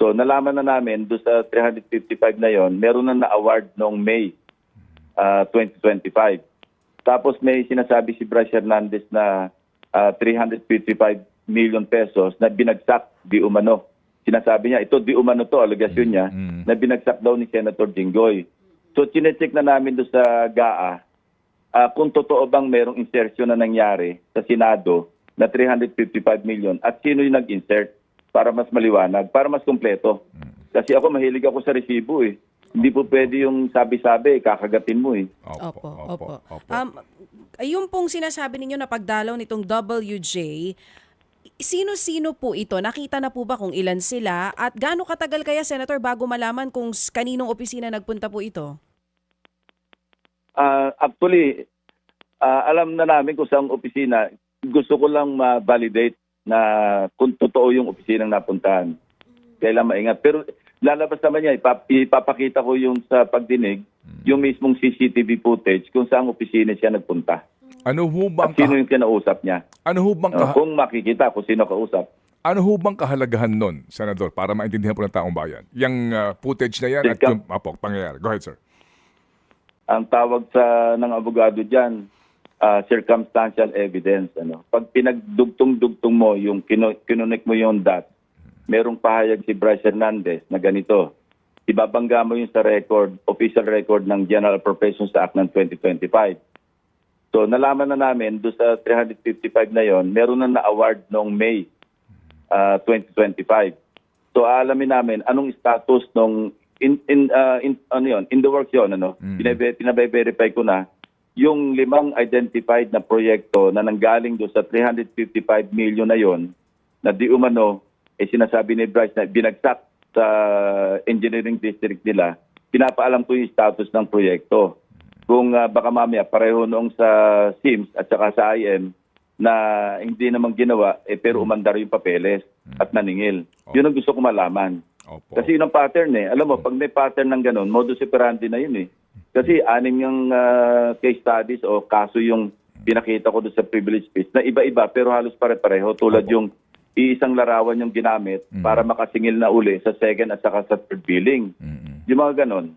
So nalaman na namin doon sa 355 na yon, meron na award noong May 2025. Tapos may sinasabi si Bryce Hernandez na 355 million pesos na binagsak di umano. Sinasabi niya, ito di umano to, alegasyon niya, na binagsak daw ni Senator Jinggoy. So chinecheck na namin doon sa GAA kung totoo bang merong insertion na nangyari sa Senado na 355 million at sino yung nag-insert para mas maliwanag, para mas kumpleto. Kasi ako mahilig ako sa resibo eh. Hindi po pwede yung sabi-sabi, kakagatin mo eh. Opo. Yung pong sinasabi ninyo na pagdalaw nitong WJ, sino-sino po ito? Nakita na po ba kung ilan sila? At gaano katagal kaya, Senator, bago malaman kung kaninong opisina nagpunta po ito? Actually, alam na namin kung saan opisina. Gusto ko lang ma-validate na kung totoo yung opisinang napuntahan. Kailan maingat. Pero lalabas naman niya, ipapakita ko yung sa pagdinig, yung mismong CCTV footage kung saan opisina siya nagpunta. Ano ho bang at sino yung kinausap niya. Ano ho bang kung makikita kung sino kausap. Ano ho bang kahalagahan nun, Senador, para maintindihan po ng taong bayan? Yung footage na yan at yung pangyayari. Go ahead, sir. Ang tawag ng abogado dyan, circumstantial evidence. Pag pinagdugtong-dugtong mo, yung kinunik mo yung dot, merong pahayag si Bryce Hernandez na ganito. Ibabangga mo yung sa record, official record ng General Appropriations Act ng 2025. So nalaman na namin doon sa 355 na yon, meron na award noong May 2025. So aalamin namin anong status nung in the works yon, Pinabay-verify ko na yung 5 identified na proyekto na nanggaling doon sa 355 million na yon na di umano sinasabi ni Bryce na binagsak sa engineering district nila, pinapaalam ko yung status ng proyekto. Kung baka mamaya pareho noong sa SIMS at saka sa IM na hindi naman ginawa, pero umandar yung papeles at naningil. Yun ang gusto ko malaman. Kasi yun ang pattern eh. Alam mo, pag may pattern ng ganun, modus operandi na yun eh. Kasi 6 yung case studies o kaso yung pinakita ko doon sa privilege speech na iba-iba pero halos pare-pareho tulad yung iisang larawan yung ginamit para makasingil na uli sa second at saka sa third billing. Yung mga ganon.